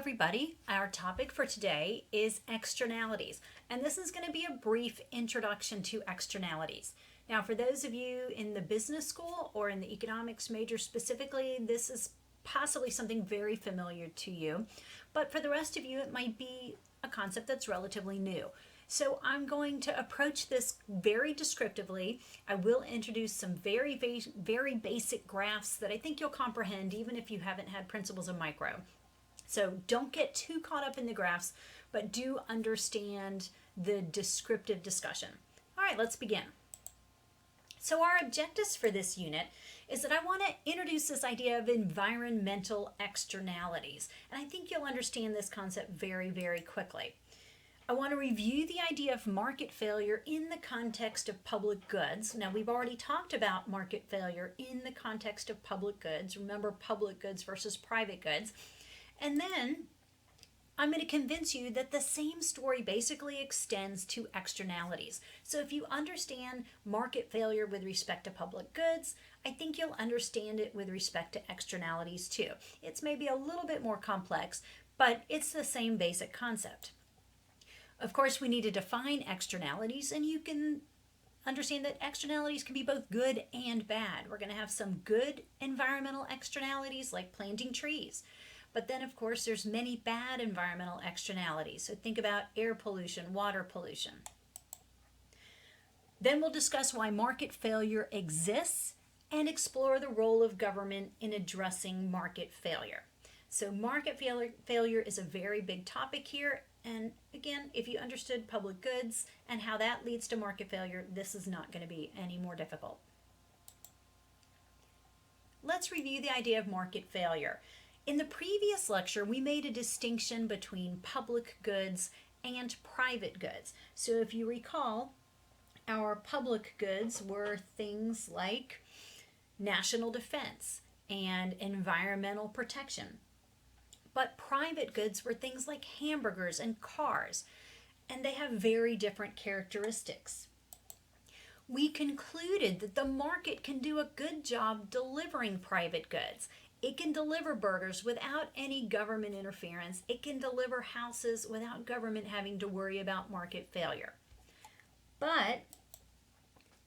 everybody. Our topic for today is externalities, and this is going to be a brief introduction to externalities. Now, for those of you in the business school or in the economics major specifically, this is possibly something very familiar to you, but for the rest of you, it might be a concept that's relatively new. So I'm going to approach this very descriptively. I will introduce some very basic graphs that I think you'll comprehend even if you haven't had principles of micro. So don't get too caught up in the graphs, but do understand the descriptive discussion. All right, let's begin. So our objectives for this unit is that I want to introduce this idea of environmental externalities. And I think you'll understand this concept very quickly. I want to review the idea of market failure in the context of public goods. Now, we've already talked about market failure in the context of public goods. Remember, public goods versus private goods. And then I'm going to convince you that the same story basically extends to externalities. So if you understand market failure with respect to public goods, I think you'll understand it with respect to externalities too. It's maybe a little bit more complex, but it's the same basic concept. Of course, we need to define externalities, and you can understand that externalities can be both good and bad. We're going to have some good environmental externalities like planting trees. But then, of course, there's many bad environmental externalities. So think about air pollution, water pollution. Then we'll discuss why market failure exists and explore the role of government in addressing market failure. So market failure is a very big topic here. And again, if you understood public goods and how that leads to market failure, this is not going to be any more difficult. Let's review the idea of market failure. In the previous lecture, we made a distinction between public goods and private goods. So if you recall, our public goods were things like national defense and environmental protection. But private goods were things like hamburgers and cars, and they have very different characteristics. We concluded that the market can do a good job delivering private goods. It can deliver burgers without any government interference. It can deliver houses without government having to worry about market failure. But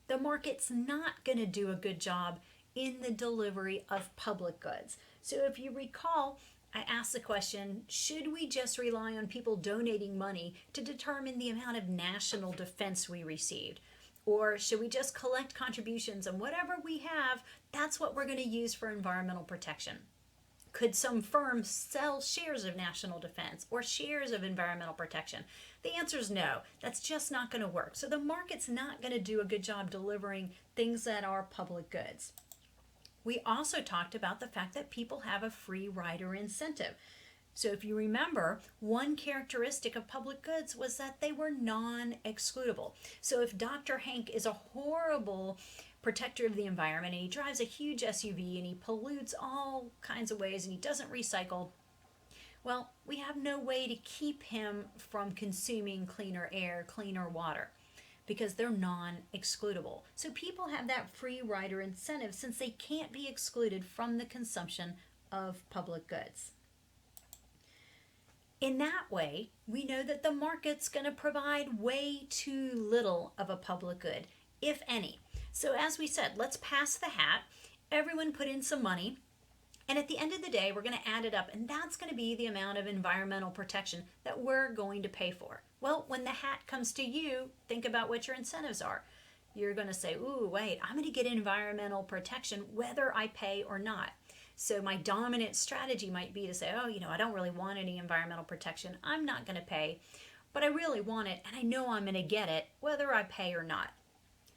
the market's not going to do a good job in the delivery of public goods. So if you recall, I asked the question, should we just rely on people donating money to determine the amount of national defense we received? Or should we just collect contributions and whatever we have, that's what we're going to use for environmental protection? Could some firms sell shares of national defense or shares of environmental protection? The answer is no. That's just not going to work. So the market's not going to do a good job delivering things that are public goods. We also talked about the fact that people have a free rider incentive. So if you remember, one characteristic of public goods was that they were non-excludable. So if Dr. Hank is a horrible protector of the environment and he drives a huge SUV and he pollutes all kinds of ways and he doesn't recycle, well, we have no way to keep him from consuming cleaner air, cleaner water, because they're non-excludable. So people have that free rider incentive since they can't be excluded from the consumption of public goods. In that way, we know that the market's going to provide way too little of a public good, if any. So as we said, let's pass the hat. Everyone put in some money. And at the end of the day, we're going to add it up, and that's going to be the amount of environmental protection that we're going to pay for. Well, when the hat comes to you, think about what your incentives are. You're going to say, ooh, wait, I'm going to get environmental protection whether I pay or not. So my dominant strategy might be to say, oh, I don't really want any environmental protection. I'm not going to pay, but I really want it, and I know I'm going to get it whether I pay or not.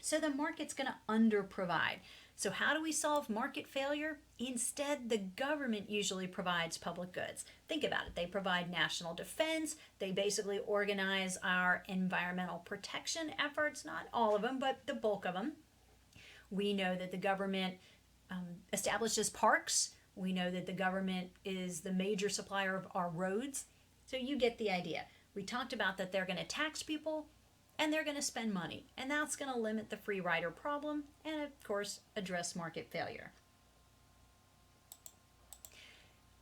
So the market's going to underprovide. So how do we solve market failure? Instead, the government usually provides public goods. Think about it. They provide national defense. They basically organize our environmental protection efforts, not all of them, but the bulk of them. We know that the government establishes parks. We know that the government is the major supplier of our roads. So you get the idea. We talked about that they're going to tax people and they're going to spend money. And that's going to limit the free rider problem and, of course, address market failure.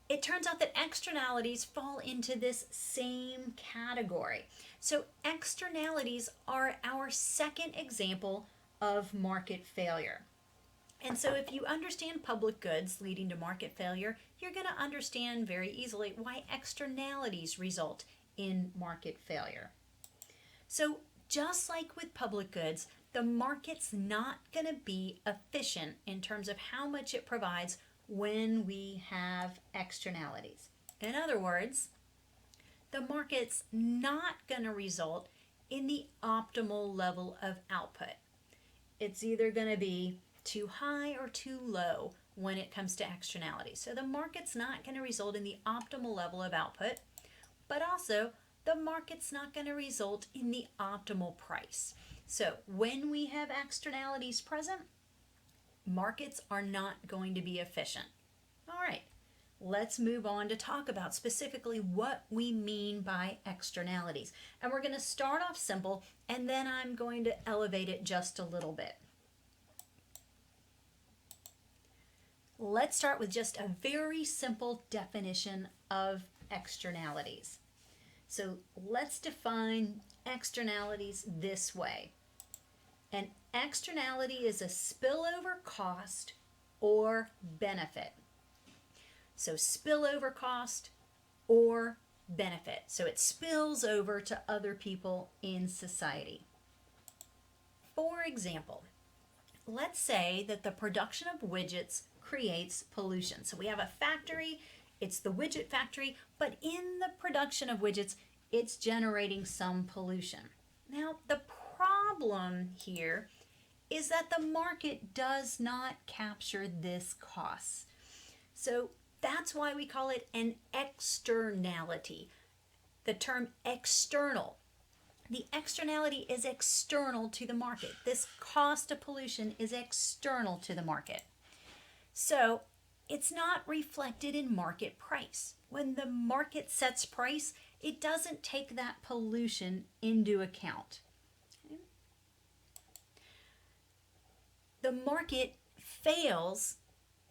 it turns out that externalities fall into this same category. So externalities are our second example of market failure. And so if you understand public goods leading to market failure, you're going to understand very easily why externalities result in market failure. So just like with public goods, the market's not going to be efficient in terms of how much it provides when we have externalities. In other words, the market's not going to result in the optimal level of output. It's either going to be too high or too low when it comes to externalities. So the market's not going to result in the optimal level of output, but also the market's not going to result in the optimal price. So when we have externalities present, markets are not going to be efficient. All right, let's move on to talk about specifically what we mean by externalities. And we're going to start off simple, and then I'm going to elevate it just a little bit. Let's start with just a very simple definition of externalities. So let's define externalities this way. An externality is a spillover cost or benefit. So spillover cost or benefit. So it spills over to other people in society. For example, let's say that the production of widgets creates pollution. So we have a factory, it's the widget factory, but in the production of widgets, it's generating some pollution. Now, the problem here is that the market does not capture this cost. So that's why we call it an externality. The term external. The externality is external to the market. This cost of pollution is external to the market. So it's not reflected in market price. When the market sets price, it doesn't take that pollution into account. The market fails,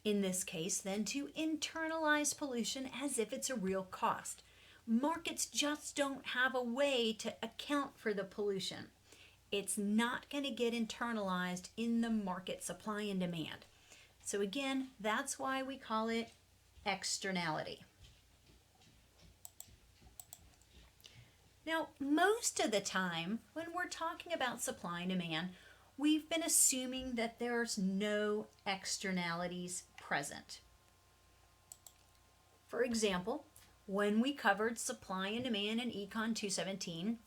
in this case, then to internalize pollution as if it's a real cost. Markets just don't have a way to account for the pollution. It's not going to get internalized in the market supply and demand. So again, that's why we call it externality. Now, most of the time, when we're talking about supply and demand, we've been assuming that there's no externalities present. For example, when we covered supply and demand in ECON 217,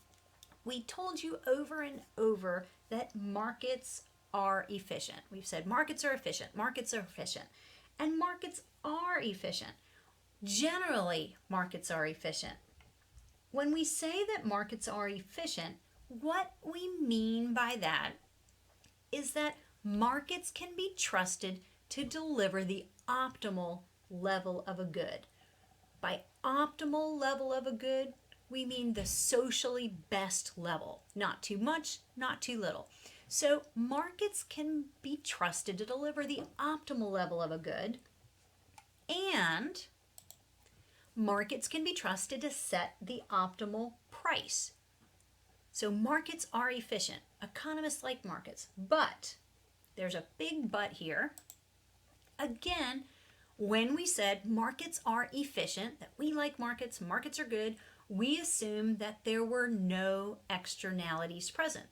we told you over and over that markets are efficient. We've said markets are efficient, and markets are efficient. Generally, markets are efficient. When we say that markets are efficient, what we mean by that is that markets can be trusted to deliver the optimal level of a good. By optimal level of a good, we mean the socially best level. Not too much, not too little. So markets can be trusted to deliver the optimal level of a good, and markets can be trusted to set the optimal price. So markets are efficient. Economists like markets, but there's a big but here. Again, when we said markets are efficient, that we like markets, markets are good, we assume that there were no externalities present.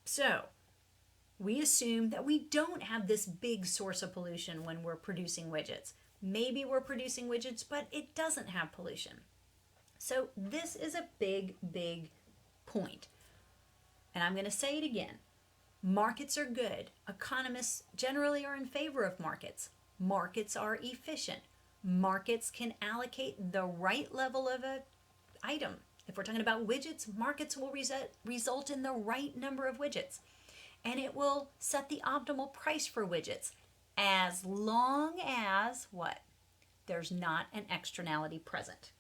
So we assume that we don't have this big source of pollution when we're producing widgets. Maybe we're producing widgets, but it doesn't have pollution. So this is a big, big point. And I'm going to say it again. Markets are good. Economists generally are in favor of markets. Markets are efficient. Markets can allocate the right level of an item. If we're talking about widgets, markets will result in the right number of widgets. And it will set the optimal price for widgets as long as what? There's not an externality present.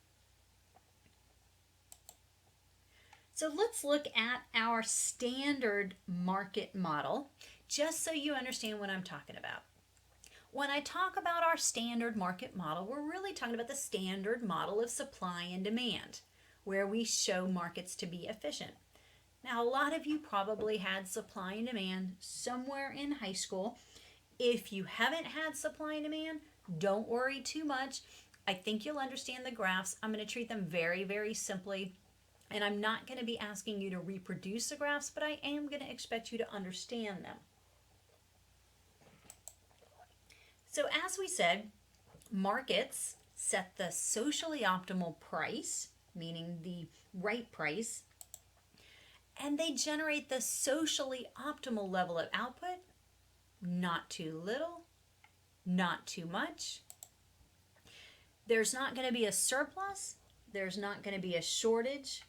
So let's look at our standard market model, just so you understand what I'm talking about. When I talk about our standard market model, we're really talking about the standard model of supply and demand, where we show markets to be efficient. Now, a lot of you probably had supply and demand somewhere in high school. If you haven't had supply and demand, don't worry too much. I think you'll understand the graphs. I'm going to treat them very, very simply. And I'm not going to be asking you to reproduce the graphs, but I am going to expect you to understand them. So as we said, markets set the socially optimal price, meaning the right price, and they generate the socially optimal level of output, not too little, not too much. There's not going to be a surplus, there's not going to be a shortage,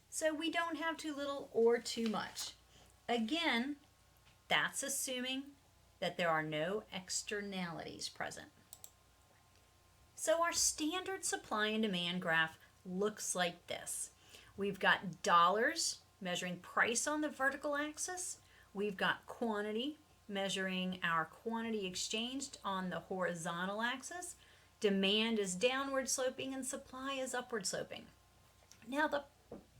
so we don't have too little or too much. Again, that's assuming that there are no externalities present. So our standard supply and demand graph looks like this. We've got dollars measuring price on the vertical axis. We've got quantity measuring our quantity exchanged on the horizontal axis. Demand is downward sloping and supply is upward sloping. Now the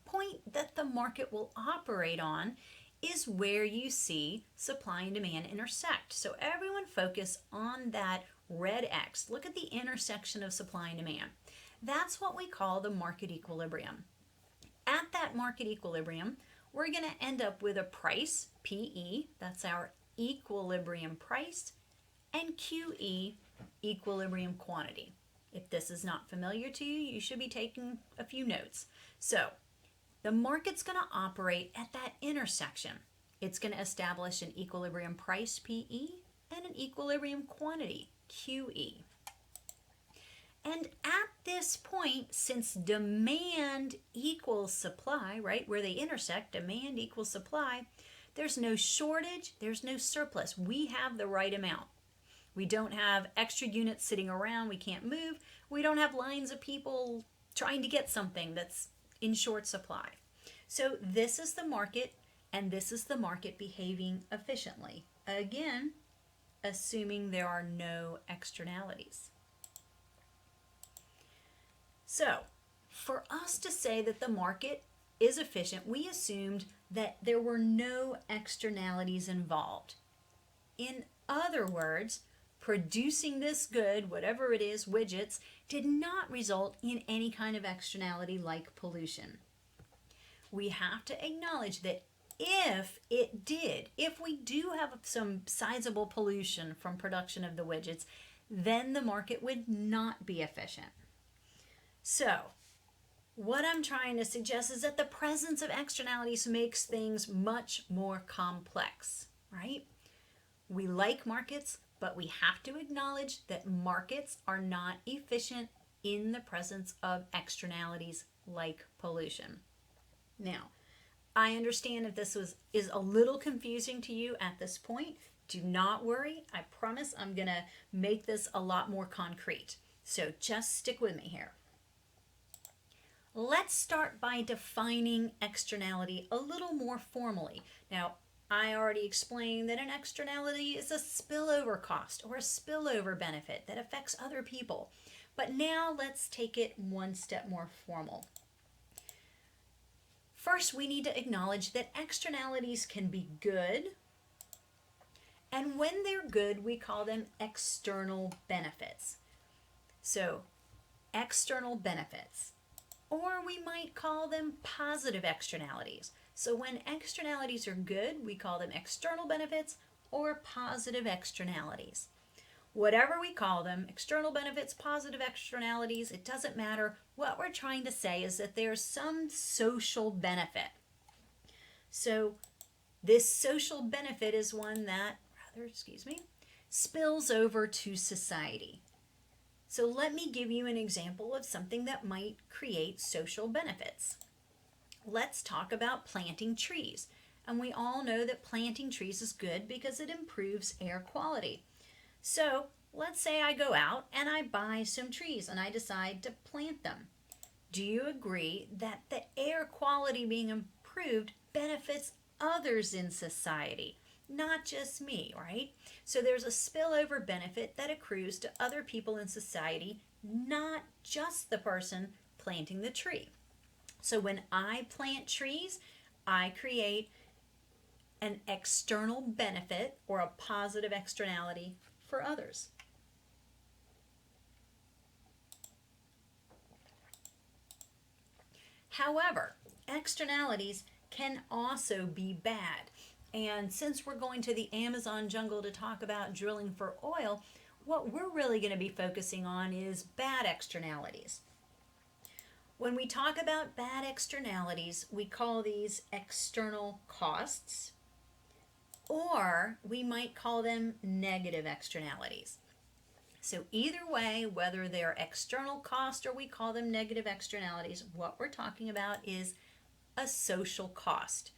point that the market will operate on is where you see supply and demand intersect. So everyone focus on that red X. Look at the intersection of supply and demand. That's what we call the market equilibrium. At that market equilibrium, we're going to end up with a price, PE, that's our equilibrium price, and QE, equilibrium quantity. If this is not familiar to you, you should be taking a few notes. So the market's going to operate at that intersection. It's going to establish an equilibrium price, PE, and an equilibrium quantity, QE. And at this point, since demand equals supply, right, where they intersect, demand equals supply, there's no shortage, there's no surplus. We have the right amount. We don't have extra units sitting around, we can't move. We don't have lines of people trying to get something that's in short supply. So this is the market, and this is the market behaving efficiently. Again, assuming there are no externalities. So for us to say that the market is efficient, we assumed that there were no externalities involved. In other words, producing this good, whatever it is, widgets, did not result in any kind of externality like pollution. We have to acknowledge that if it did, if we do have some sizable pollution from production of the widgets, then the market would not be efficient. So, what I'm trying to suggest is that the presence of externalities makes things much more complex, right? We like markets, but we have to acknowledge that markets are not efficient in the presence of externalities like pollution. Now, I understand if this is a little confusing to you at this point. Do not worry. I promise I'm going to make this a lot more concrete. So just stick with me here. Let's start by defining externality a little more formally. Now, I already explained that an externality is a spillover cost or a spillover benefit that affects other people. But now let's take it one step more formal. First, we need to acknowledge that externalities can be good, and when they're good, we call them external benefits. So, external benefits. Or we might call them positive externalities. So when externalities are good, we call them external benefits or positive externalities. Whatever we call them, external benefits, positive externalities, it doesn't matter. What we're trying to say is that there's some social benefit. So this social benefit is one that, spills over to society. So let me give you an example of something that might create social benefits. Let's talk about planting trees. And we all know that planting trees is good because it improves air quality. So let's say I go out and I buy some trees and I decide to plant them. Do you agree that the air quality being improved benefits others in society? not just me, right? So there's a spillover benefit that accrues to other people in society, not just the person planting the tree. So when I plant trees, I create an external benefit or a positive externality for others. However, externalities can also be bad. And since we're going to the Amazon jungle to talk about drilling for oil, what we're really going to be focusing on is bad externalities. When we talk about bad externalities, we call these external costs, or we might call them negative externalities. So either way, whether they're external cost or we call them negative externalities, what we're talking about is a social cost.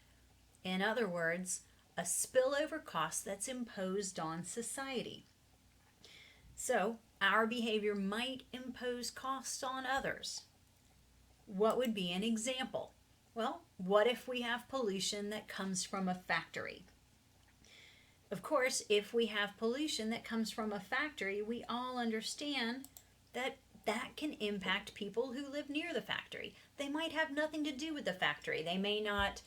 In other words, a spillover cost that's imposed on society. So our behavior might impose costs on others. What would be an example? Well, what if we have pollution that comes from a factory? Of course, if we have pollution that comes from a factory, we all understand that that can impact people who live near the factory. They might have nothing to do with the factory. They may not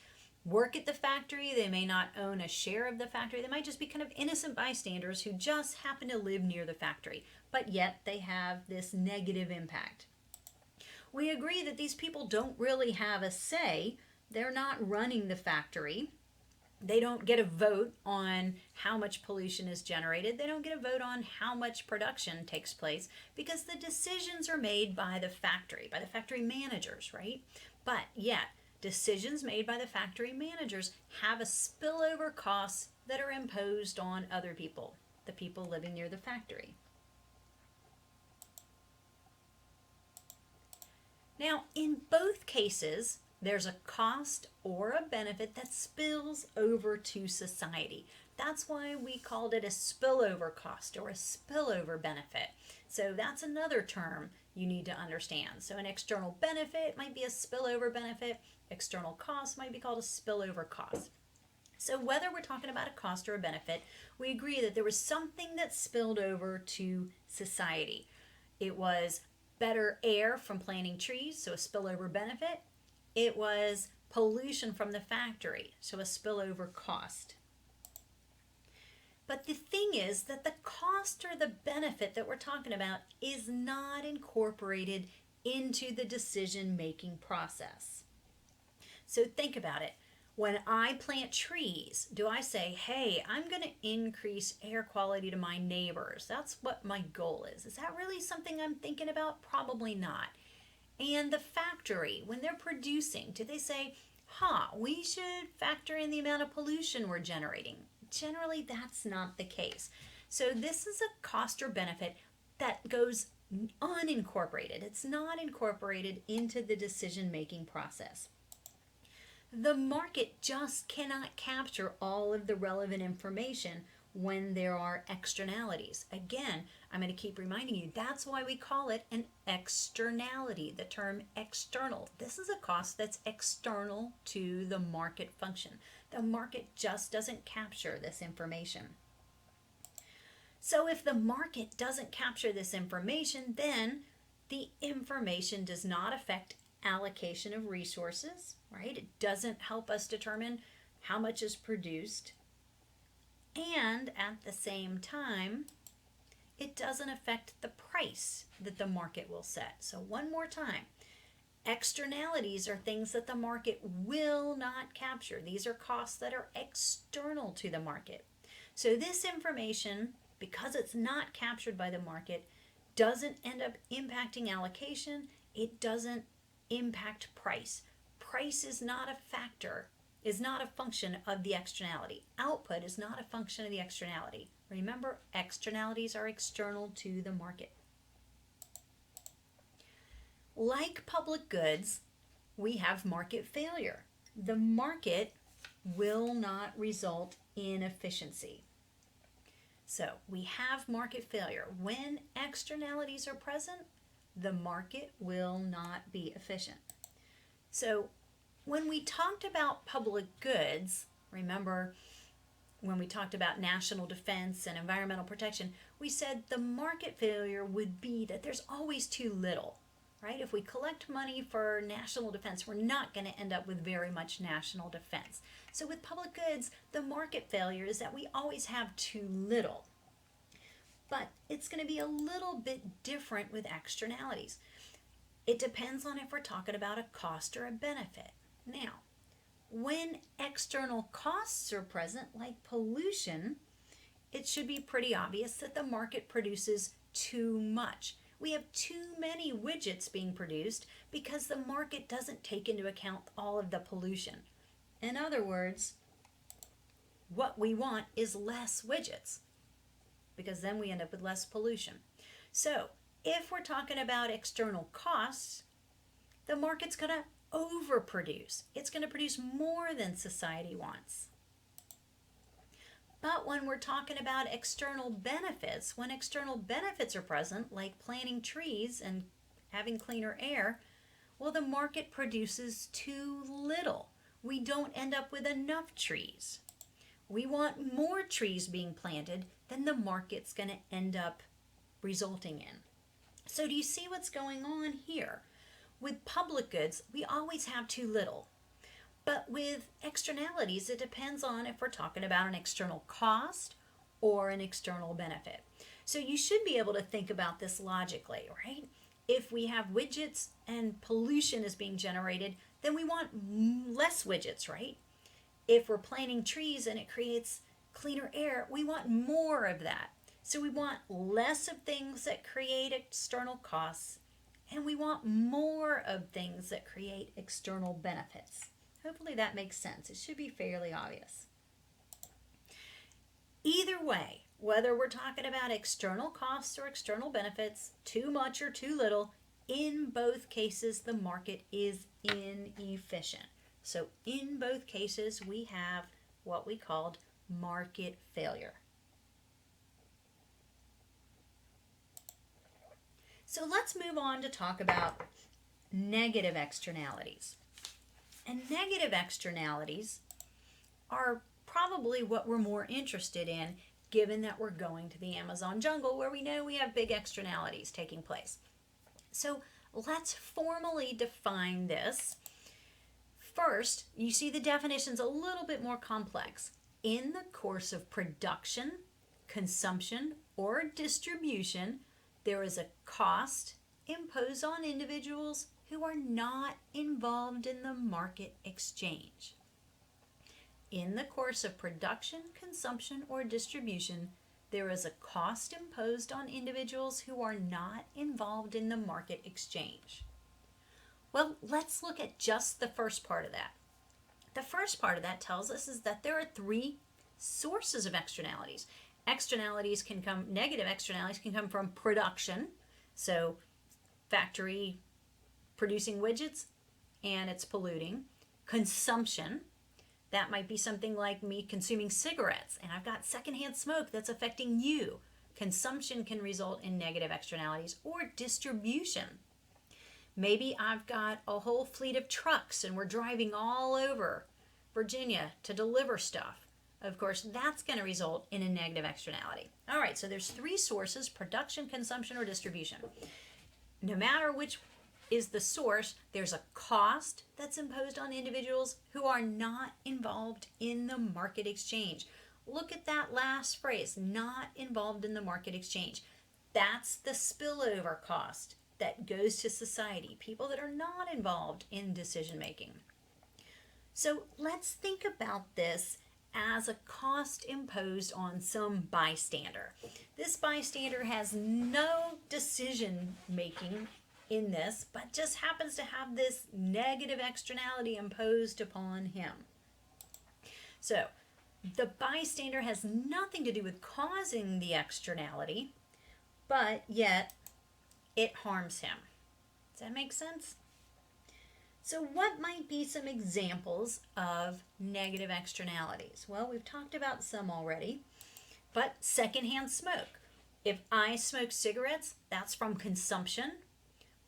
work at the factory. They may not own a share of the factory. They might just be kind of innocent bystanders who just happen to live near the factory, but yet they have this negative impact. We agree that these people don't really have a say. They're not running the factory. They don't get a vote on how much pollution is generated. They don't get a vote on how much production takes place because the decisions are made by the factory managers, right? But yet, decisions made by the factory managers have a spillover costs that are imposed on other people, the people living near the factory. Now, in both cases, there's a cost or a benefit that spills over to society. That's why we called it a spillover cost or a spillover benefit. So that's another term you need to understand. So an external benefit might be a spillover benefit. External cost might be called a spillover cost. So whether we're talking about a cost or a benefit, we agree that there was something that spilled over to society. It was better air from planting trees, so a spillover benefit. It was pollution from the factory, so a spillover cost. But the thing is that the cost or the benefit that we're talking about is not incorporated into the decision-making process. So think about it. When I plant trees, do I say, hey, I'm going to increase air quality to my neighbors? That's what my goal is. Is that really something I'm thinking about? Probably not. And the factory, when they're producing, do they say, we should factor in the amount of pollution we're generating? Generally, that's not the case. So this is a cost or benefit that goes unincorporated. It's not incorporated into the decision-making process. The market just cannot capture all of the relevant information when there are externalities. Again, I'm going to keep reminding you, that's why we call it an externality, the term external. This is a cost that's external to the market function. The market just doesn't capture this information. So if the market doesn't capture this information, then the information does not affect allocation of resources, right? It doesn't help us determine how much is produced. And at the same time, it doesn't affect the price that the market will set. So one more time, externalities are things that the market will not capture. These are costs that are external to the market. So this information, because it's not captured by the market, doesn't end up impacting allocation. It doesn't impact price. Price is not a factor, is not a function of the externality. Output is not a function of the externality. Remember, externalities are external to the market. Like public goods, we have market failure. The market will not result in efficiency. So we have market failure. When externalities are present, the market will not be efficient. So when we talked about public goods, remember, when we talked about national defense and environmental protection, we said the market failure would be that there's always too little, right? If we collect money for national defense, we're not going to end up with very much national defense. So with public goods, the market failure is that we always have too little. But it's going to be a little bit different with externalities. It depends on if we're talking about a cost or a benefit. Now, when external costs are present, like pollution, it should be pretty obvious that the market produces too much. We have too many widgets being produced because the market doesn't take into account all of the pollution. In other words, what we want is less widgets, because then we end up with less pollution. So if we're talking about external costs, the market's going to overproduce. It's going to produce more than society wants. But when we're talking about external benefits, when external benefits are present, like planting trees and having cleaner air, well, the market produces too little. We don't end up with enough trees. We want more trees being planted than the market's going to end up resulting in. So do you see what's going on here? With public goods, we always have too little. But with externalities, it depends on if we're talking about an external cost or an external benefit. So you should be able to think about this logically, right? If we have widgets and pollution is being generated, then we want less widgets, right? If we're planting trees and it creates cleaner air, we want more of that. So we want less of things that create external costs, and we want more of things that create external benefits. Hopefully that makes sense. It should be fairly obvious. Either way, whether we're talking about external costs or external benefits, too much or too little, in both cases the market is inefficient. So in both cases we have what we called market failure. So let's move on to talk about negative externalities. And negative externalities are probably what we're more interested in, given that we're going to the Amazon jungle where we know we have big externalities taking place. So let's formally define this. First, you see the definition's a little bit more complex. In the course of production, consumption, or distribution, there is a cost imposed on individuals who are not involved in the market exchange. In the course of production, consumption, or distribution, there is a cost imposed on individuals who are not involved in the market exchange. Well, let's look at just the first part of that. The first part of that tells us is that there are three sources of externalities. Negative externalities can come from production, so factory producing widgets and it's polluting. Consumption, that might be something like me consuming cigarettes and I've got secondhand smoke that's affecting you. Consumption can result in negative externalities. Or distribution. Maybe I've got a whole fleet of trucks and we're driving all over Virginia to deliver stuff. Of course, that's going to result in a negative externality. All right, so there's three sources: production, consumption, or distribution. No matter which is the source, there's a cost that's imposed on individuals who are not involved in the market exchange. Look at that last phrase, not involved in the market exchange. That's the spillover cost that goes to society, people that are not involved in decision making. So let's think about this as a cost imposed on some bystander. This bystander has no decision making in this, but just happens to have this negative externality imposed upon him. So the bystander has nothing to do with causing the externality, but yet it harms him. Does that make sense? So what might be some examples of negative externalities? Well, we've talked about some already, but secondhand smoke. If I smoke cigarettes, that's from consumption,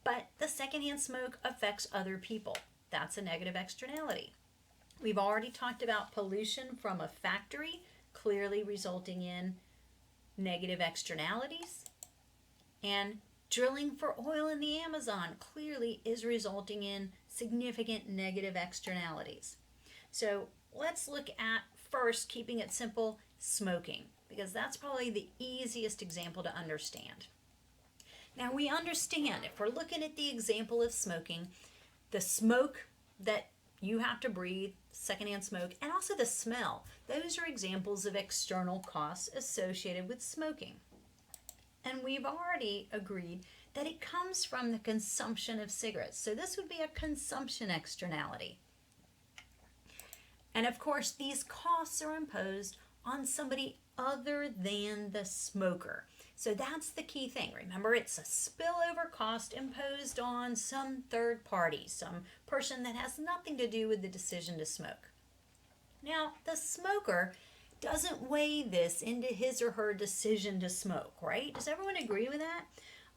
but the secondhand smoke affects other people. That's a negative externality. We've already talked about pollution from a factory. clearly resulting in negative externalities. And drilling for oil in the Amazon clearly is resulting in significant negative externalities. So let's look at first, keeping it simple, smoking, because that's probably the easiest example to understand. Now we understand, if we're looking at the example of smoking, the smoke that you have to breathe, secondhand smoke, and also the smell, those are examples of external costs associated with smoking. And we've already agreed that it comes from the consumption of cigarettes. So this would be a consumption externality. And of course, these costs are imposed on somebody other than the smoker. So that's the key thing. Remember, it's a spillover cost imposed on some third party, some person that has nothing to do with the decision to smoke. Now, the smoker doesn't weigh this into his or her decision to smoke, right? Does everyone agree with that?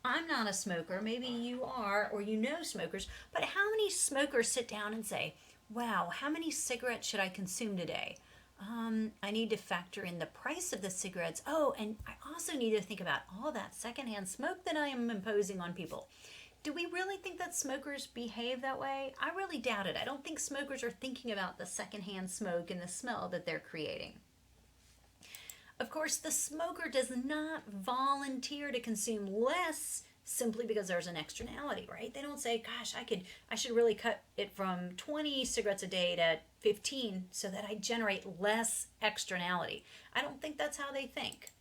I'm not a smoker. Maybe you are, or you know smokers, but how many smokers sit down and say, wow, how many cigarettes should I consume today? I need to factor in the price of the cigarettes. Oh, and I also need to think about all that secondhand smoke that I am imposing on people. Do we really think that smokers behave that way? I really doubt it. I don't think smokers are thinking about the secondhand smoke and the smell that they're creating. Of course, the smoker does not volunteer to consume less simply because there's an externality, right? They don't say, gosh, I should really cut it from 20 cigarettes a day to 15 so that I generate less externality. I don't think that's how they think.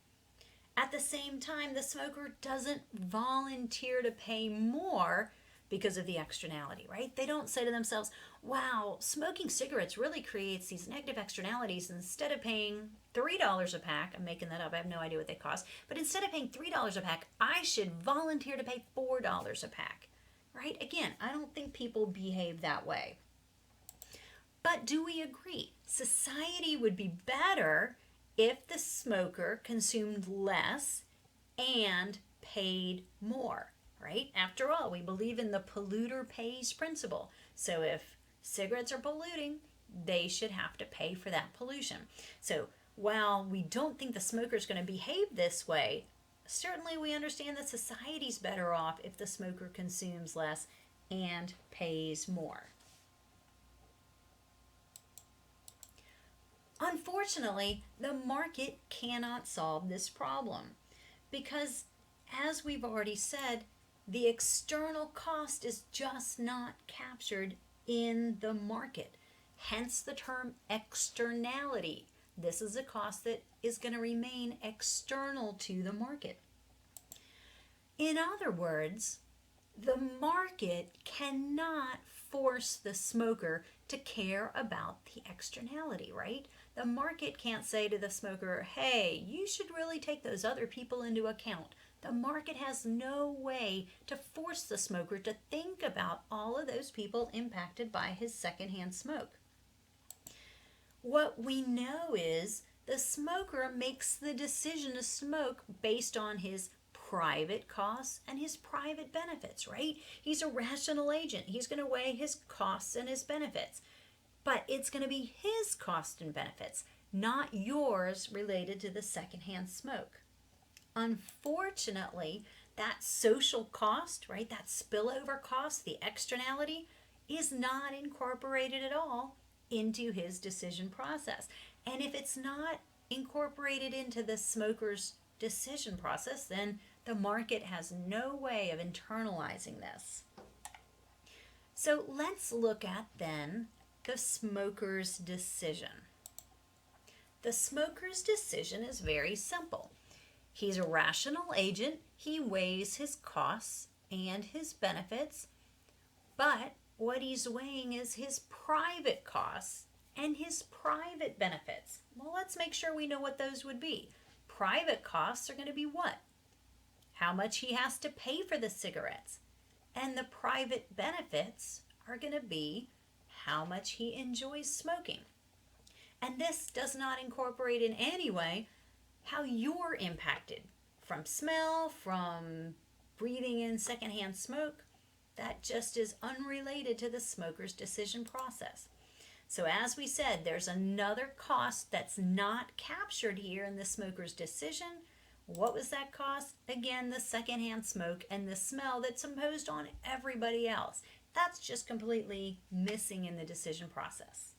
At the same time, the smoker doesn't volunteer to pay more because of the externality, right? They don't say to themselves, wow, smoking cigarettes really creates these negative externalities. Instead of paying $3 a pack, I'm making that up, I have no idea what they cost, but instead of paying $3 a pack, I should volunteer to pay $4 a pack, right? Again, I don't think people behave that way. But do we agree? Society would be better if the smoker consumed less and paid more, right? After all, we believe in the polluter pays principle. So if cigarettes are polluting, they should have to pay for that pollution. So while we don't think the smoker is going to behave this way, certainly we understand that society's better off if the smoker consumes less and pays more. Unfortunately, the market cannot solve this problem because, as we've already said, the external cost is just not captured in the market. Hence the term externality. This is a cost that is going to remain external to the market. In other words, the market cannot force the smoker to care about the externality, right? The market can't say to the smoker, hey, you should really take those other people into account. The market has no way to force the smoker to think about all of those people impacted by his secondhand smoke. What we know is the smoker makes the decision to smoke based on his private costs and his private benefits, right? He's a rational agent. He's going to weigh his costs and his benefits. But it's going to be his costs and benefits, not yours related to the secondhand smoke. Unfortunately, that social cost, right, that spillover cost, the externality, is not incorporated at all into his decision process. And if it's not incorporated into the smoker's decision process, then the market has no way of internalizing this. So let's look at then the smoker's decision. The smoker's decision is very simple. He's a rational agent. He weighs his costs and his benefits, but what he's weighing is his private costs and his private benefits. Well, let's make sure we know what those would be. Private costs are going to be what? How much he has to pay for the cigarettes. And the private benefits are going to be how much he enjoys smoking. And this does not incorporate in any way how you're impacted from smell, from breathing in secondhand smoke. That just is unrelated to the smoker's decision process. So as we said, there's another cost that's not captured here in the smoker's decision. What was that cost? Again, the secondhand smoke and the smell that's imposed on everybody else. That's just completely missing in the decision process.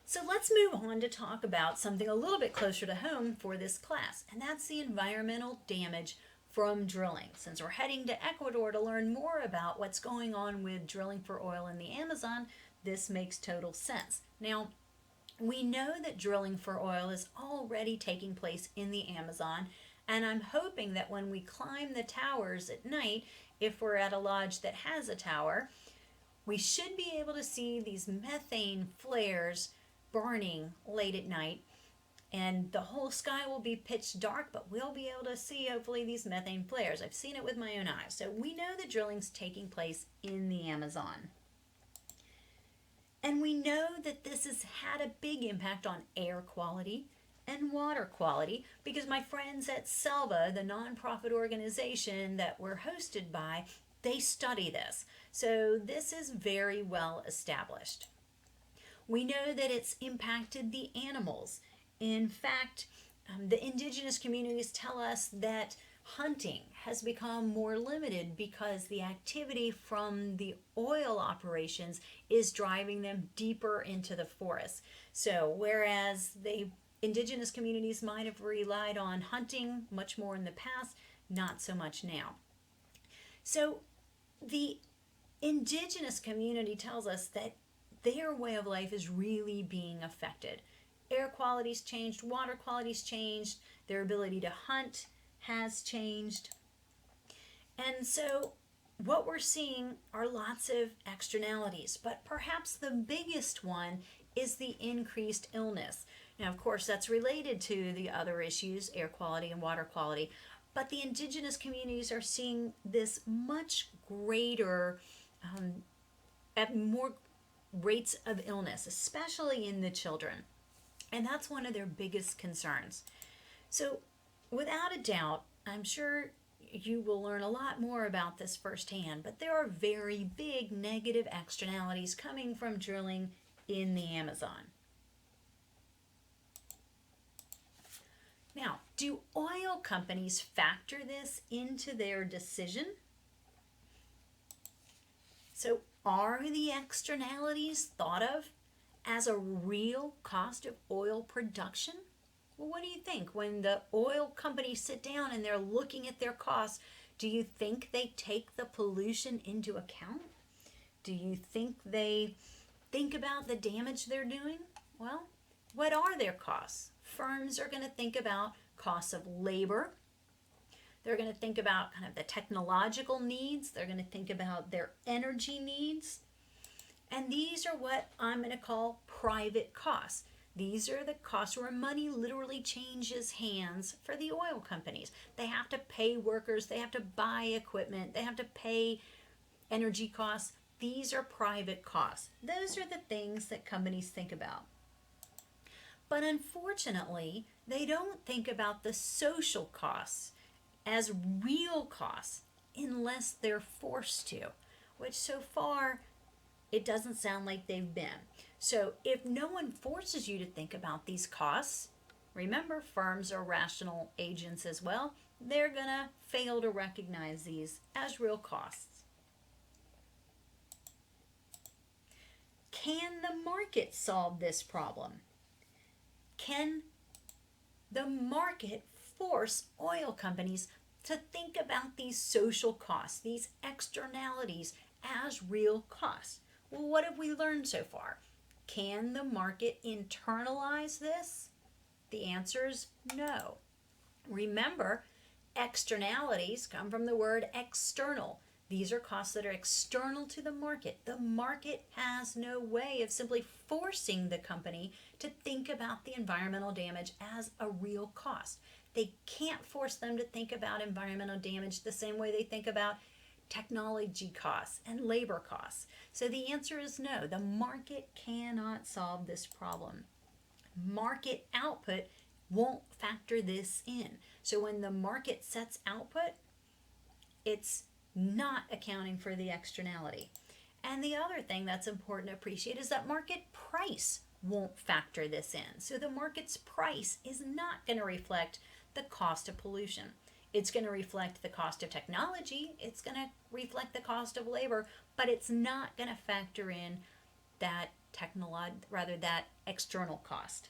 So let's move on to talk about something a little bit closer to home for this class, and that's the environmental damage from drilling. Since we're heading to Ecuador to learn more about what's going on with drilling for oil in the Amazon, this makes total sense. Now, we know that drilling for oil is already taking place in the Amazon, and I'm hoping that when we climb the towers at night, if we're at a lodge that has a tower, we should be able to see these methane flares burning late at night, and the whole sky will be pitch dark, but we'll be able to see hopefully these methane flares. I've seen it with my own eyes. So we know that drilling's taking place in the Amazon. And we know that this has had a big impact on air quality and water quality, because my friends at Selva, the nonprofit organization that we're hosted by, they study this. So this is very well established. We know that it's impacted the animals. In fact, the indigenous communities tell us that hunting has become more limited because the activity from the oil operations is driving them deeper into the forest. So whereas the indigenous communities might have relied on hunting much more in the past, not so much now. So the indigenous community tells us that their way of life is really being affected. Air quality's changed, water quality's changed, their ability to hunt has changed. And so what we're seeing are lots of externalities, but perhaps the biggest one is the increased illness. Now, of course, that's related to the other issues, air quality and water quality, but the indigenous communities are seeing this much greater, at more rates of illness, especially in the children. And that's one of their biggest concerns. So without a doubt, I'm sure you will learn a lot more about this firsthand, but there are very big negative externalities coming from drilling in the Amazon. Now, do oil companies factor this into their decision? So are the externalities thought of as a real cost of oil production? Well, what do you think? When the oil companies sit down and they're looking at their costs, do you think they take the pollution into account? Do you think they think about the damage they're doing? Well, what are their costs? Firms are going to think about costs of labor. They're going to think about kind of the technological needs. They're going to think about their energy needs. And these are what I'm going to call private costs. These are the costs where money literally changes hands for the oil companies. They have to pay workers, they have to buy equipment, they have to pay energy costs. These are private costs. Those are the things that companies think about. But unfortunately, they don't think about the social costs as real costs unless they're forced to, which so far it doesn't sound like they've been. So if no one forces you to think about these costs, remember, firms are rational agents as well, they're going to fail to recognize these as real costs. Can the market solve this problem? Can the market force oil companies to think about these social costs, these externalities, as real costs? Well, what have we learned so far? Can the market internalize this? The answer is no. Remember, externalities come from the word external. These are costs that are external to the market. The market has no way of simply forcing the company to think about the environmental damage as a real cost. They can't force them to think about environmental damage the same way they think about technology costs and labor costs. So the answer is no. The market cannot solve this problem. Market output won't factor this in. So when the market sets output, it's not accounting for the externality. And the other thing that's important to appreciate is that market price won't factor this in. So the market's price is not going to reflect the cost of pollution. It's going to reflect the cost of technology, it's going to reflect the cost of labor, but it's not going to factor in that that external cost.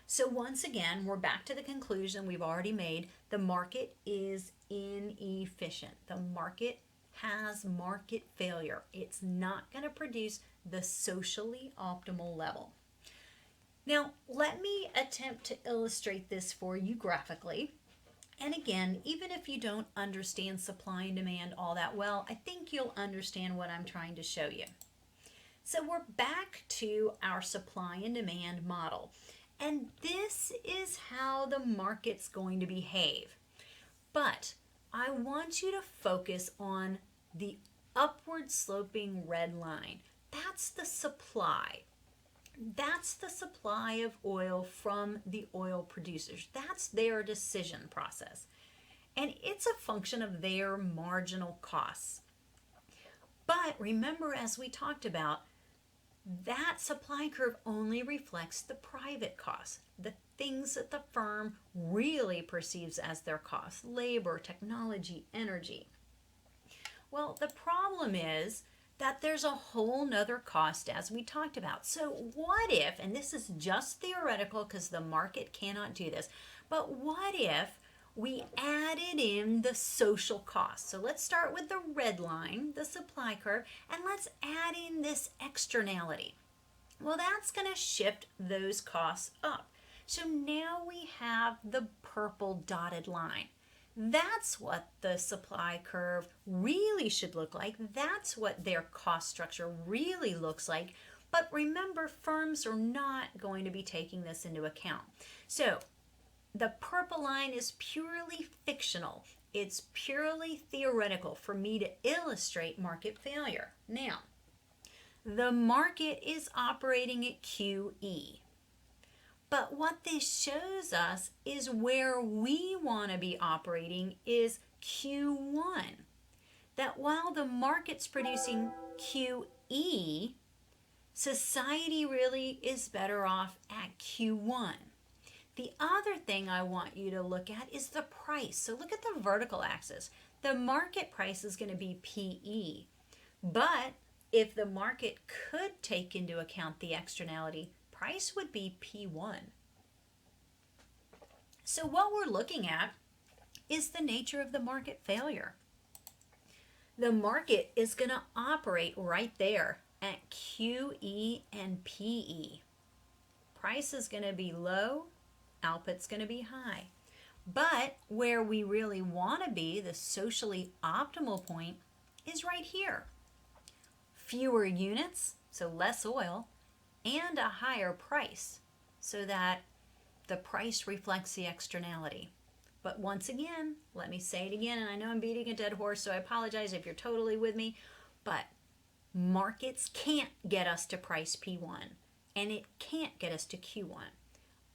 So once again, we're back to the conclusion we've already made. The market is inefficient. The market has market failure. It's not going to produce the socially optimal level. Now, let me attempt to illustrate this for you graphically. And again, even if you don't understand supply and demand all that well, I think you'll understand what I'm trying to show you. So we're back to our supply and demand model. And this is how the market's going to behave. But I want you to focus on the upward sloping red line. That's the supply. That's the supply of oil from the oil producers. That's their decision process. And it's a function of their marginal costs. But remember, as we talked about, that supply curve only reflects the private costs, the things that the firm really perceives as their costs: labor, technology, energy. Well, the problem is that there's a whole nother cost, as we talked about. So what if, and this is just theoretical because the market cannot do this, but what if we added in the social cost? So let's start with the red line, the supply curve, and let's add in this externality. Well, that's going to shift those costs up. So now we have the purple dotted line. That's what the supply curve really should look like. That's what their cost structure really looks like. But remember, firms are not going to be taking this into account. So the purple line is purely fictional. It's purely theoretical for me to illustrate market failure. Now, the market is operating at QE. But what this shows us is where we want to be operating is Q1. That while the market's producing QE, society really is better off at Q1. The other thing I want you to look at is the price. So look at the vertical axis. The market price is going to be PE. But if the market could take into account the externality, price would be P1. So what we're looking at is the nature of the market failure. The market is going to operate right there at QE and PE. Price is going to be low, output's going to be high. But where we really want to be, the socially optimal point, is right here. Fewer units, so less oil, and a higher price, so that the price reflects the externality. But once again, let me say it again, and I know I'm beating a dead horse, so I apologize if you're totally with me, but markets can't get us to price P1, and it can't get us to Q1.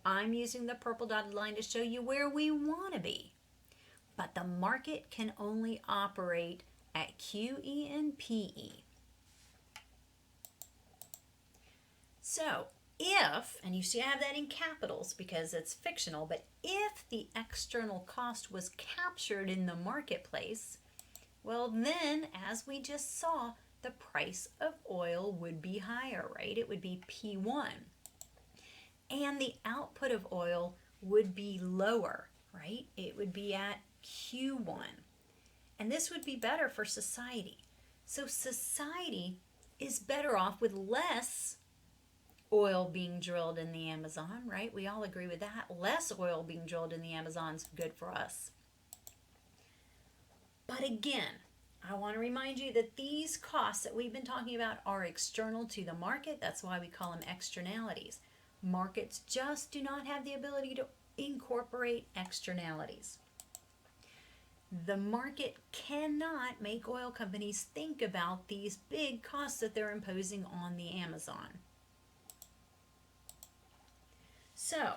I'm using the purple dotted line to show you where we want to be. But the market can only operate at QE and PE. So if, and you see I have that in capitals because it's fictional, but if the external cost was captured in the marketplace, well then, as we just saw, the price of oil would be higher, right? It would be P1. And the output of oil would be lower, right? It would be at Q1. And this would be better for society. So society is better off with less oil being drilled in the Amazon, right? We all agree with that. Less oil being drilled in the Amazon is good for us. But again, I want to remind you that these costs that we've been talking about are external to the market. That's why we call them externalities. Markets just do not have the ability to incorporate externalities. The market cannot make oil companies think about these big costs that they're imposing on the Amazon. So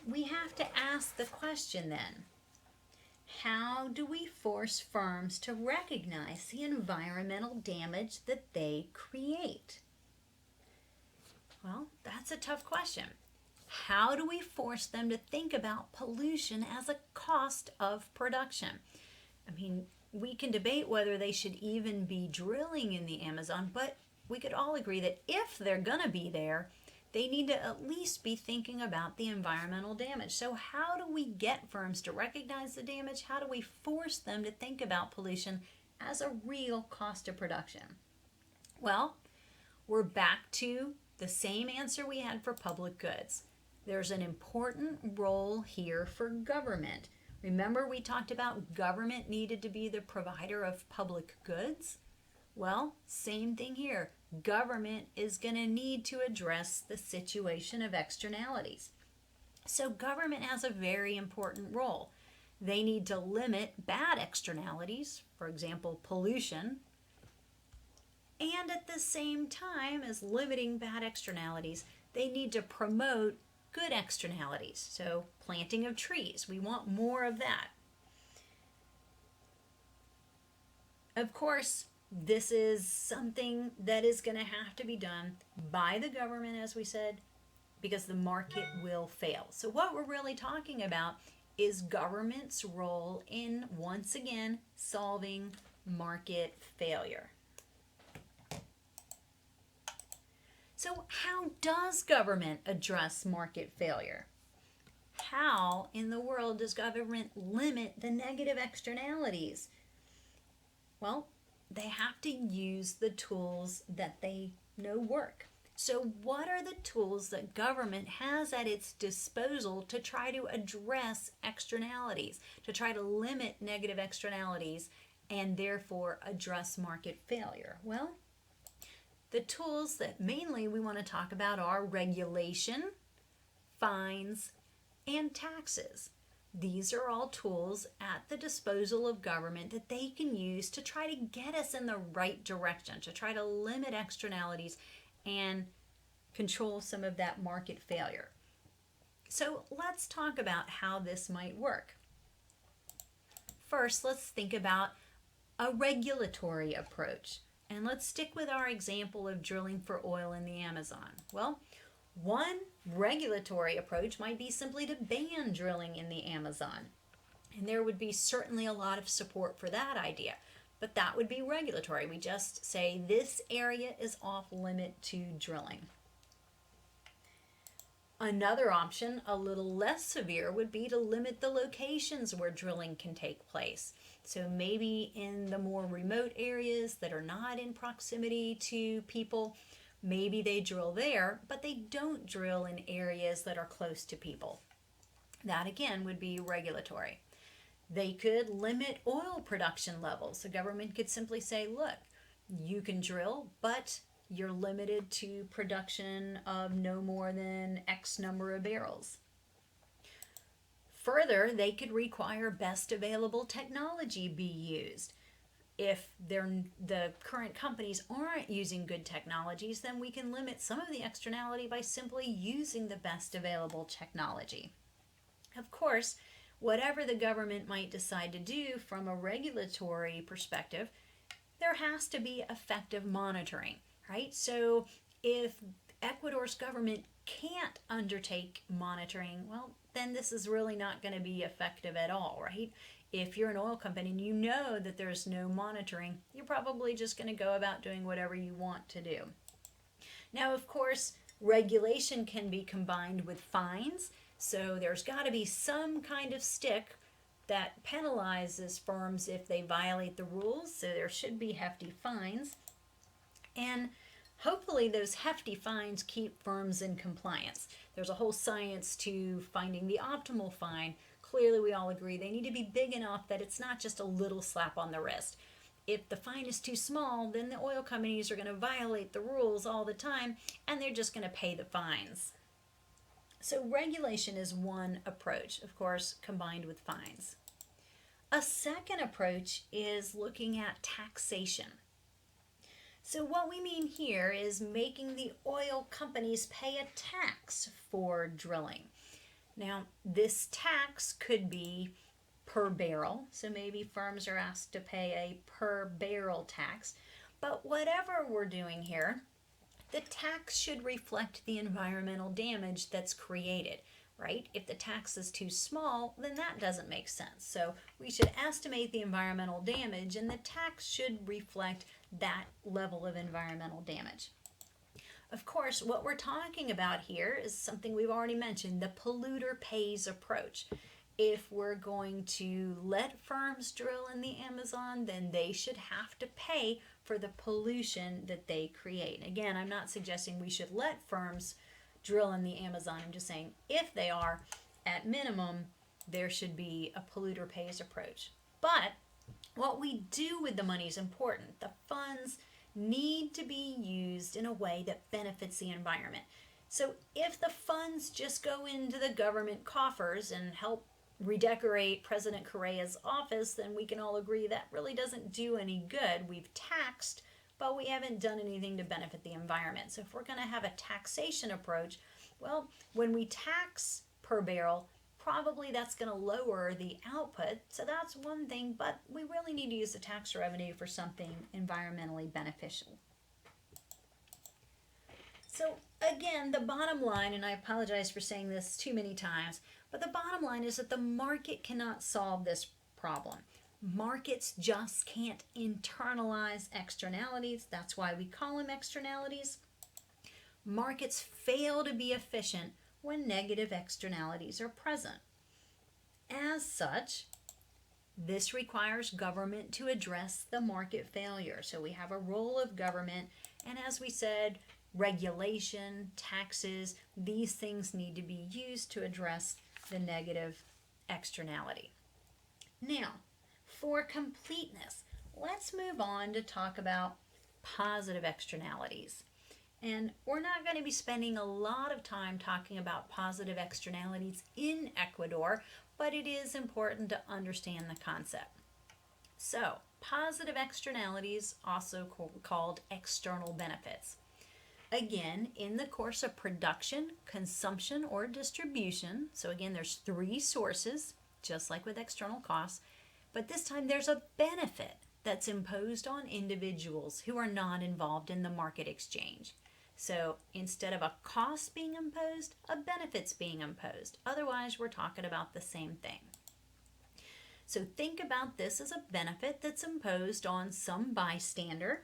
we have to ask the question then, how how do we force firms to recognize the environmental damage that they create? Well, that's a tough question. How do we force them to think about pollution as a cost of production? I mean, we can debate whether they should even be drilling in the Amazon, but we could all agree that if they're going to be there, they need to at least be thinking about the environmental damage. So how do we get firms to recognize the damage? How do we force them to think about pollution as a real cost of production? Well, we're back to the same answer we had for public goods. There's an important role here for government. Remember, we talked about government needed to be the provider of public goods? Well, same thing here. Government is going to need to address the situation of externalities. So government has a very important role. They need to limit bad externalities, for example, pollution, and at the same time as limiting bad externalities, they need to promote good externalities. So planting of trees, we want more of that. Of course, this is something that is going to have to be done by the government, as we said, because the market will fail. So what we're really talking about is government's role in, once again, solving market failure. So how does government address market failure? How in the world does government limit the negative externalities? Well, they have to use the tools that they know work. So what are the tools that government has at its disposal to try to address externalities, to try to limit negative externalities and therefore address market failure? Well, the tools that mainly we want to talk about are regulation, fines, and taxes. These are all tools at the disposal of government that they can use to try to get us in the right direction, to try to limit externalities and control some of that market failure. So let's talk about how this might work. First, let's think about a regulatory approach. And let's stick with our example of drilling for oil in the Amazon. Well, one regulatory approach might be simply to ban drilling in the Amazon. And there would be certainly a lot of support for that idea. But that would be regulatory. We just say this area is off limit to drilling. Another option, a little less severe, would be to limit the locations where drilling can take place. So maybe in the more remote areas that are not in proximity to people, maybe they drill there, but they don't drill in areas that are close to people. That again would be regulatory. They could limit oil production levels. The government could simply say, look, you can drill, but you're limited to production of no more than X number of barrels. Further, they could require best available technology be used. If the current companies aren't using good technologies, then we can limit some of the externality by simply using the best available technology. Of course, whatever the government might decide to do from a regulatory perspective, there has to be effective monitoring, right? So if Ecuador's government can't undertake monitoring, well, then this is really not going to be effective at all, right? If you're an oil company and you know that there's no monitoring, you're probably just going to go about doing whatever you want to do. Now, of course, regulation can be combined with fines, so there's got to be some kind of stick that penalizes firms if they violate the rules, so there should be hefty fines. And hopefully those hefty fines keep firms in compliance. There's a whole science to finding the optimal fine. Clearly we all agree they need to be big enough that it's not just a little slap on the wrist. If the fine is too small, then the oil companies are going to violate the rules all the time and they're just going to pay the fines. So regulation is one approach, of course, combined with fines. A second approach is looking at taxation. So what we mean here is making the oil companies pay a tax for drilling. Now, this tax could be per barrel. So maybe firms are asked to pay a per barrel tax. But whatever we're doing here, the tax should reflect the environmental damage that's created, right? If the tax is too small, then that doesn't make sense. So we should estimate the environmental damage, and the tax should reflect that level of environmental damage. Of course, what we're talking about here is something we've already mentioned, the polluter pays approach. If we're going to let firms drill in the Amazon, then they should have to pay for the pollution that they create. Again, I'm not suggesting we should let firms drill in the Amazon. I'm just saying if they are, at minimum, there should be a polluter pays approach. But what we do with the money is important. The funds need to be used in a way that benefits the environment. So if the funds just go into the government coffers and help redecorate President Correa's office, then we can all agree that really doesn't do any good. We've taxed, but we haven't done anything to benefit the environment. So if we're going to have a taxation approach, well, when we tax per barrel, probably that's going to lower the output. So that's one thing, but we really need to use the tax revenue for something environmentally beneficial. So again, the bottom line, and I apologize for saying this too many times, but the bottom line is that the market cannot solve this problem. Markets just can't internalize externalities. That's why we call them externalities. Markets fail to be efficient when negative externalities are present. As such, this requires government to address the market failure. So we have a role of government, and as we said, regulation, taxes, these things need to be used to address the negative externality. Now, for completeness, let's move on to talk about positive externalities. And we're not going to be spending a lot of time talking about positive externalities in Ecuador, but it is important to understand the concept. So, positive externalities, also called external benefits. Again, in the course of production, consumption, or distribution, so again, there's three sources, just like with external costs, but this time there's a benefit that's imposed on individuals who are not involved in the market exchange. So instead of a cost being imposed, a benefit's being imposed. Otherwise, we're talking about the same thing. So think about this as a benefit that's imposed on some bystander.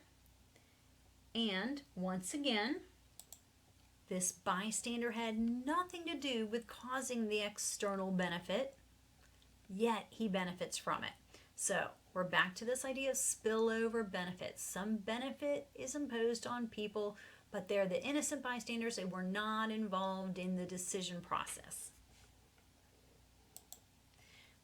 And once again, this bystander had nothing to do with causing the external benefit, yet he benefits from it. So we're back to this idea of spillover benefits. Some benefit is imposed on people, but they're the innocent bystanders. They were not involved in the decision process.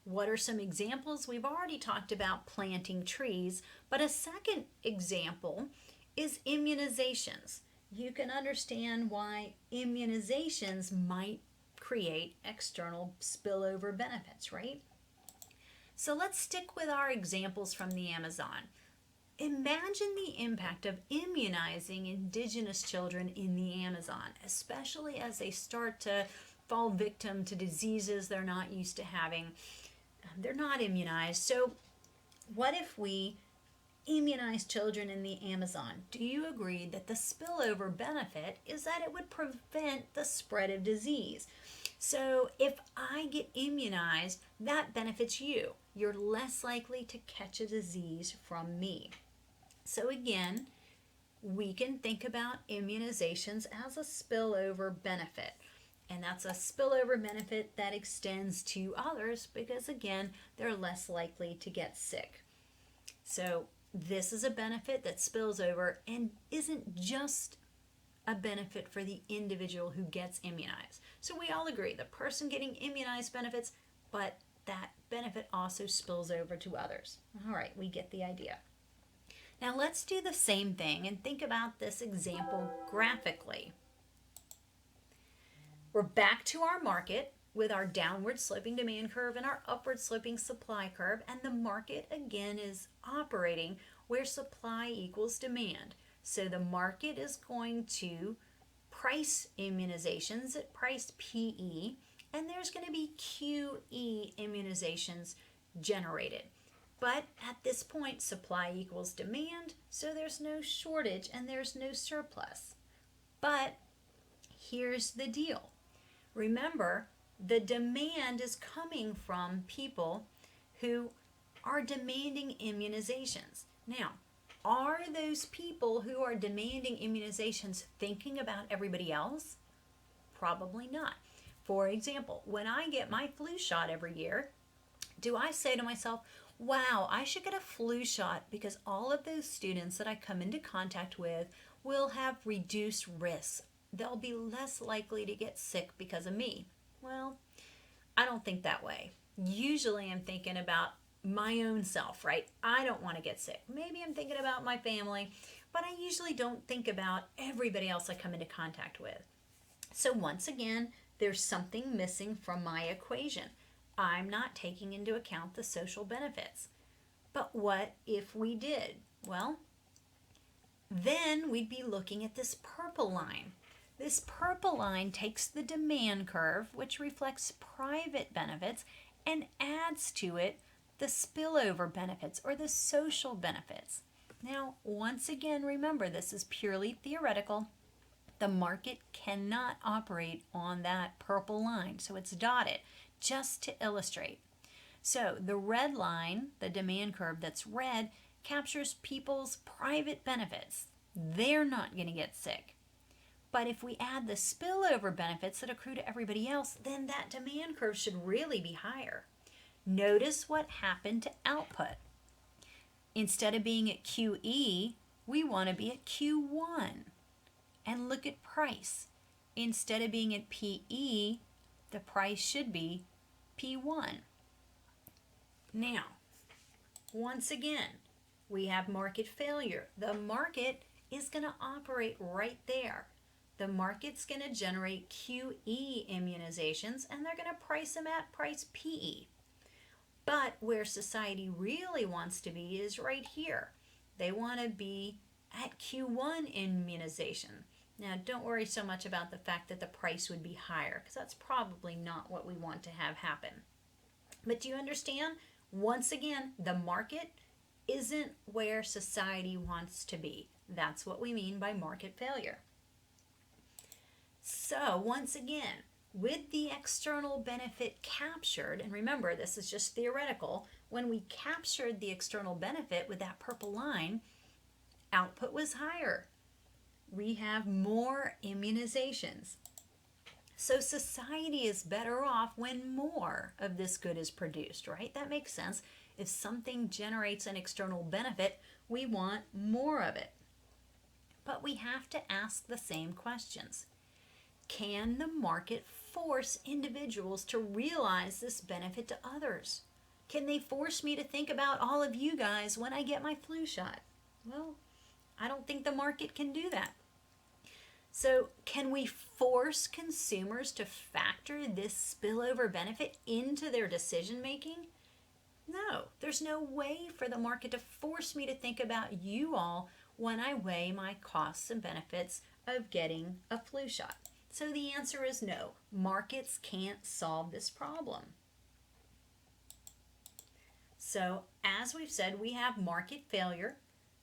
What are some examples? We've already talked about planting trees, but a second example is immunizations. You can understand why immunizations might create external spillover benefits, right? So let's stick with our examples from the Amazon. Imagine the impact of immunizing indigenous children in the Amazon, especially as they start to fall victim to diseases they're not used to having. They're not immunized. So what if we immunize children in the Amazon? Do you agree that the spillover benefit is that it would prevent the spread of disease? So if I get immunized, that benefits you. You're less likely to catch a disease from me. So again, we can think about immunizations as a spillover benefit. And that's a spillover benefit that extends to others because, again, they're less likely to get sick. So this is a benefit that spills over and isn't just a benefit for the individual who gets immunized. So we all agree the person getting immunized benefits, but that benefit also spills over to others. All right, we get the idea. Now let's do the same thing and think about this example graphically. We're back to our market with our downward sloping demand curve and our upward sloping supply curve, and the market again is operating where supply equals demand. So the market is going to price immunizations at price PE, and there's going to be QE immunizations generated. But at this point, supply equals demand, so there's no shortage and there's no surplus. But here's the deal. Remember, the demand is coming from people who are demanding immunizations. Now, are those people who are demanding immunizations thinking about everybody else? Probably not. For example, when I get my flu shot every year, do I say to myself, wow, I should get a flu shot because all of those students that I come into contact with will have reduced risks. They'll be less likely to get sick because of me. Well, I don't think that way. Usually I'm thinking about my own self, right? I don't want to get sick. Maybe I'm thinking about my family, but I usually don't think about everybody else I come into contact with. So once again, there's something missing from my equation. I'm not taking into account the social benefits. But what if we did? Well, then we'd be looking at this purple line. This purple line takes the demand curve, which reflects private benefits, and adds to it the spillover benefits or the social benefits. Now, once again, remember this is purely theoretical. The market cannot operate on that purple line, so it's dotted just to illustrate. So the red line, the demand curve that's red, captures people's private benefits. They're not going to get sick. But if we add the spillover benefits that accrue to everybody else, then that demand curve should really be higher. Notice what happened to output. Instead of being at QE, we want to be at Q1. And look at price. Instead of being at PE, the price should be P1. Now, once again, we have market failure. The market is going to operate right there. The market's going to generate QE immunizations, and they're going to price them at price PE. But where society really wants to be is right here. They want to be at Q1 immunization. Now, don't worry so much about the fact that the price would be higher, because that's probably not what we want to have happen. But do you understand? Once again, the market isn't where society wants to be. That's what we mean by market failure. So, once again, with the external benefit captured, and remember, this is just theoretical, when we captured the external benefit with that purple line, output was higher. We have more immunizations. So society is better off when more of this good is produced, right? That makes sense. If something generates an external benefit, we want more of it. But we have to ask the same questions. Can the market force individuals to realize this benefit to others? Can they force me to think about all of you guys when I get my flu shot? Well, I don't think the market can do that. So can we force consumers to factor this spillover benefit into their decision making? No, there's no way for the market to force me to think about you all when I weigh my costs and benefits of getting a flu shot. So the answer is no. Markets can't solve this problem. So as we've said, we have market failure.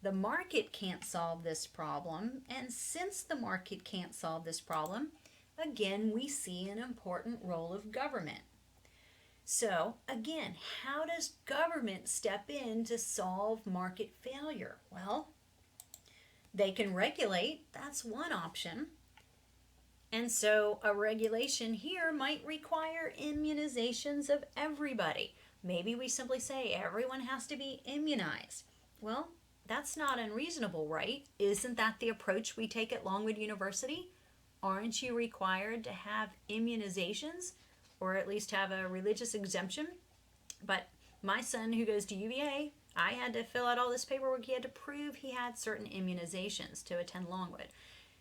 The market can't solve this problem, and since the market can't solve this problem, again, we see an important role of government. So, again, how does government step in to solve market failure? Well, they can regulate, that's one option. And so a regulation here might require immunizations of everybody. Maybe we simply say everyone has to be immunized. Well, that's not unreasonable, right? Isn't that the approach we take at Longwood University? Aren't you required to have immunizations or at least have a religious exemption? But my son who goes to UVA, I had to fill out all this paperwork. He had to prove he had certain immunizations to attend Longwood.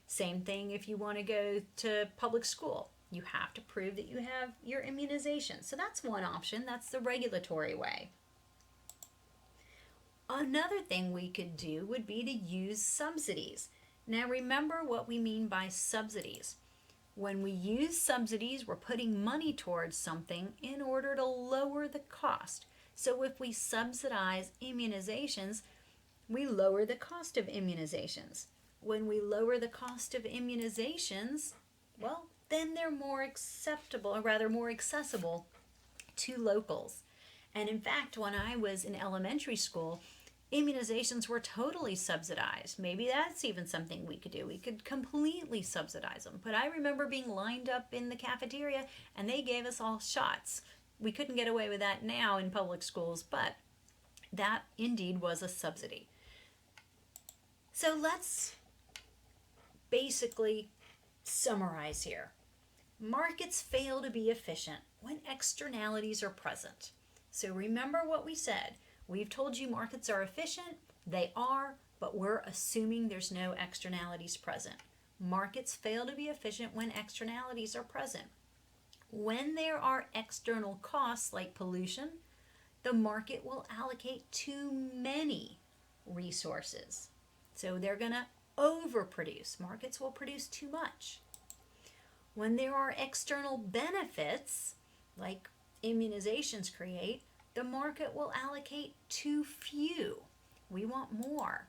Same thing if you want to go to public school. You have to prove that you have your immunization. So that's one option. That's the regulatory way. Another thing we could do would be to use subsidies. Now remember what we mean by subsidies. When we use subsidies, we're putting money towards something in order to lower the cost. So if we subsidize immunizations, we lower the cost of immunizations. When we lower the cost of immunizations, well, then they're more acceptable, or rather more accessible to locals. And in fact, when I was in elementary school, immunizations were totally subsidized. Maybe that's even something we could do. We could completely subsidize them. But I remember being lined up in the cafeteria and they gave us all shots. We couldn't get away with that now in public schools, but that indeed was a subsidy. So let's basically summarize here. Markets fail to be efficient when externalities are present. So remember what we said. We've told you markets are efficient. They are, but we're assuming there's no externalities present. Markets fail to be efficient when externalities are present. When there are external costs like pollution, the market will allocate too many resources. So they're going to overproduce. Markets will produce too much. When there are external benefits, like immunizations create, the market will allocate too few. We want more.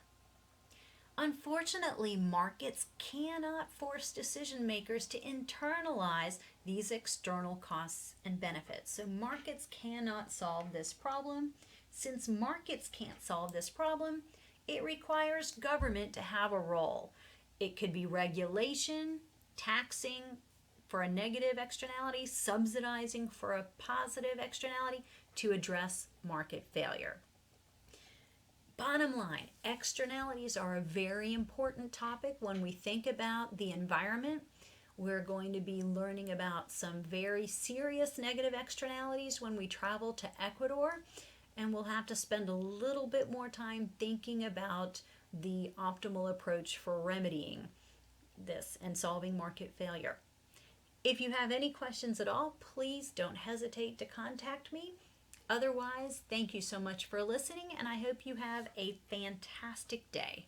Unfortunately, markets cannot force decision makers to internalize these external costs and benefits. So markets cannot solve this problem. Since markets can't solve this problem, it requires government to have a role. It could be regulation, taxing for a negative externality, subsidizing for a positive externality to address market failure. Bottom line, externalities are a very important topic when we think about the environment. We're going to be learning about some very serious negative externalities when we travel to Ecuador, and we'll have to spend a little bit more time thinking about the optimal approach for remedying this and solving market failure. If you have any questions at all, please don't hesitate to contact me. Otherwise, thank you so much for listening, and I hope you have a fantastic day.